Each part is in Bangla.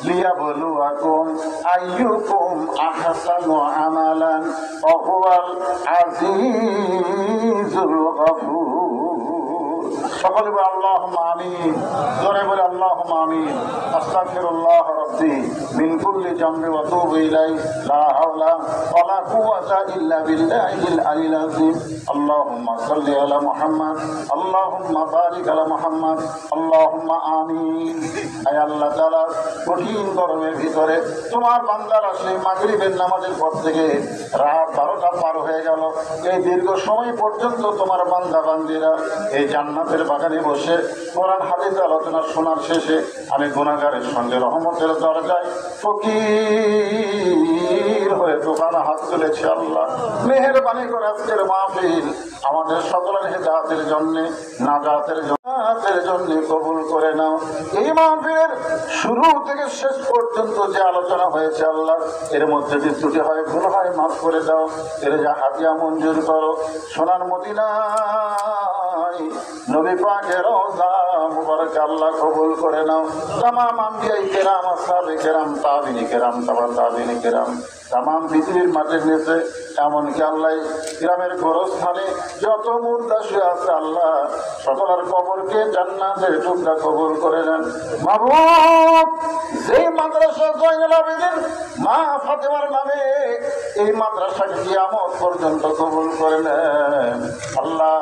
লিয়াবলুয়াকুম আইয়ুকুম আহসানু আমালান ওয়া হুয়াল আজিজুল গফুর। সকলে বলে আল্লাহুম্মা আমিন, জোরে বলে আল্লাহুম্মা আমিন। আস্তাগফিরুল্লাহ রাব্বি মিন কুল্লি জামবি ওয়া তুবু ইলাইহি লা হাওলা ওয়া লা কুওয়াতা ইল্লা বিল্লাহিল আলিয়্যিল আযীম। আল্লাহুম্মা সাল্লি আলা মুহাম্মাদ, আল্লাহুম্মা বারিক আলা মুহাম্মাদ, আল্লাহুম্মা আমিন। আয় আল্লাহ তাআলা, কঠিন গরমের ভিতরে তোমার বান্দারা সেই মাগরিবের নামাজের পর থেকে রাত 12টা পার হয়ে গেল, এই দীর্ঘ সময় পর্যন্ত তোমার বান্দা বান্দিরা এই জান্নাতের বাগানে বসে কোরআন হাদিস আলোচনা শোনার শেষে আমি গুনাহগারের সঙ্গে রহমতের দরজায় ফকির হয়ে দোকানে হাত তুলেছি। আল্লাহ মেহেরবানি করে আজকের মাহফিল আমাদের সকলের হেদায়েতের জন্য, নাজাতের জন্য কবুল করে নাও। এই মাহফিলের শুরু থেকে শেষ পর্যন্ত যে আলোচনা হয়েছে আল্লাহ, এর মধ্যে যে ত্রুটি হয়, ভুল হয়, মাফ করে দাও। এর যা হাদিয়া মঞ্জুর করো। সোনার মদিনায় নবী পাকের রওজা মুবারক আল্লাহ কবুল করে নাও। তামাম আম্বিয়ায়ে কেরাম, আসহাবে কেরাম, তাবিঈনে কেরাম, তাবা তাবিঈনে কেরাম, তামাম পৃথিবীর মাটির নিচে, এমনকি আল্লাহ গ্রামের গোরস্থানে যত মুর্দা শুয়ে আছে আল্লাহ, সকলের কবরকে জান্নাতের টুকরা কবুল করে নেন। মাবুদ, যেই মাদ্রাসা জয়নুল আবেদিন মা ফাতেমার নামে এই মাদ্রাসাকে কিয়ামত পর্যন্ত কবুল করে নেন। আল্লাহ,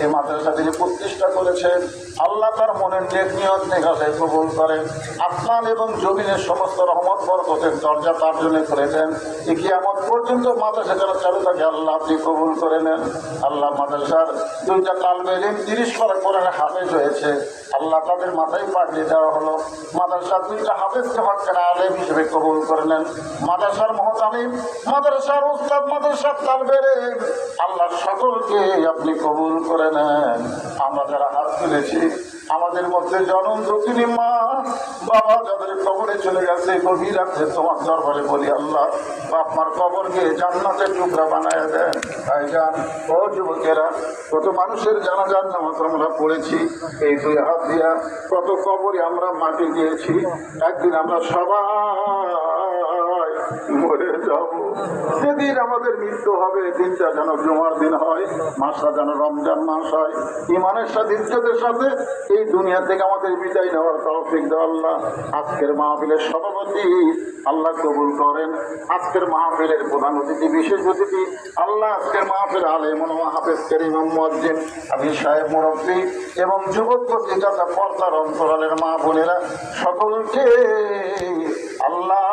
এই মাদ্রাসা তিনি প্রতিষ্ঠা করেছেন, আল্লাহ তার মনের নেক নিয়ত নেগালে কবুল করেন। আসমান এবং জমিনের সমস্ত রহমত বরকতের দরজা তার জন্য করে দেন। এই কিয়ামত পর্যন্ত মাদ্রাসা যারা চালু থাকে আল্লাহ আপনি কবুল করে নেন। আল্লাহ, মাদ্রাসার 2টা তালবে ইলম 30 পারা কোরআনের হাফেজ হয়েছে, আল্লাহ তাদের মাথায় পাগড়ি দেওয়া হলো। মাদ্রাসার 2টা হাফেজকে হক্কানা আলেম হিসেবে কবুল করে নেন। মাদ্রাসার মুহতামিম, মাদ্রাসার উস্তাদ, মাদ্রাসার তালবে ইলম আল্লাহ সকলকে আপনি কবুল করে নেন। আমরা যারা হাত তুলেছি, আমাদের মধ্যে জনম দুঃখিনী মা বাবা যাদের কবরে চলে গেছে, গভীর রাতে তোমার দরবারে বলি আল্লাহ, আপনার কবরকে জান্নাতের টুকরা বানায় দেন। ভাইজান, ও যুবকেরা, কত মানুষের জানাজার নামাজ আমরা পড়েছি, এই 2 হাত দিয়া কত কবরে আমরা মাটি দিয়েছি। একদিন আমরা সবাই মরে যাব। যেদিন আমাদের মৃত্যু হবে, দিনটা যেন জুমার দিন হয়, মাসটা যেন রমজান মাস হয়। ইমানের সাথে ইজ্জতের সাথে এই দুনিয়া থেকে আমাদের বিদায় নেওয়ার তৌফিক দাও আল্লাহ। আজকের মাহফিলের সভাপতি আল্লাহ কবুল করেন। আজকের মাহফিলের প্রধান অতিথি, বিশেষ অতিথি আল্লাহ, আজকের মাহফিল আলেমুল হাফেজ কারীম মুয়াজ্জিন আমির সাহেব মুরব্বী এবং যুবকপতি তথা পর্দার অন্তরালের মা বোনেরা সকলকে আল্লাহ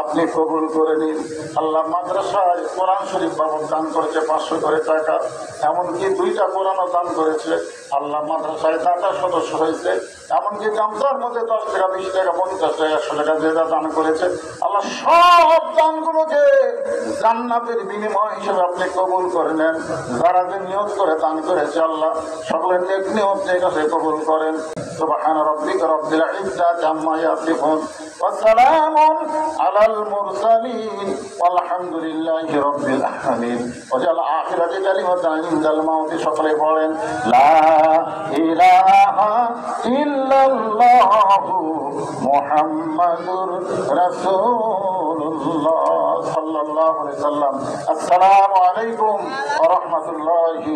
আপনি কবুল করে নিন। আল্লাহ, মাদ্রাসায় কোরআন শরীফ বাবদ দান করেছে 500 করে টাকা, এমনকি 2টা কোরআনও দান করেছে। আল্লাহ, মাদ্রাসায় দাতা সদস্য হয়েছে, এমনকি জামতার মধ্যে 10 টাকা, 20 টাকা, 50 টাকা, 100 টাকা যে দান করেছে আল্লাহ, সব দানগুলোকে জান্নাতের বিনিময় হিসেবে আপনি কবুল করে নেন। যারা যে নিয়ত করে দান করেছে আল্লাহ, সকলের নেক নিয়ত কাছে কবুল করেন। সুবহান রাব্বিকা রাব্বিল ইজ্জাতি আম্মা ইয়াসিফুন ওয়া সালামুন আলাল মুরসালিন ওয়ালহামদুলিল্লাহি রাব্বিল আলামিন। ওয়াজাল আখিরাতি কালিমাতান ইনদাল মাউতি। সকলে পড়েন লা ইলাহা ইল্লাল্লাহু মুহাম্মাদুর রাসূলুল্লাহ সাল্লাল্লাহু আলাইহি ওয়াসাল্লাম। আসসালামু আলাইকুম ওয়া রাহমাতুল্লাহি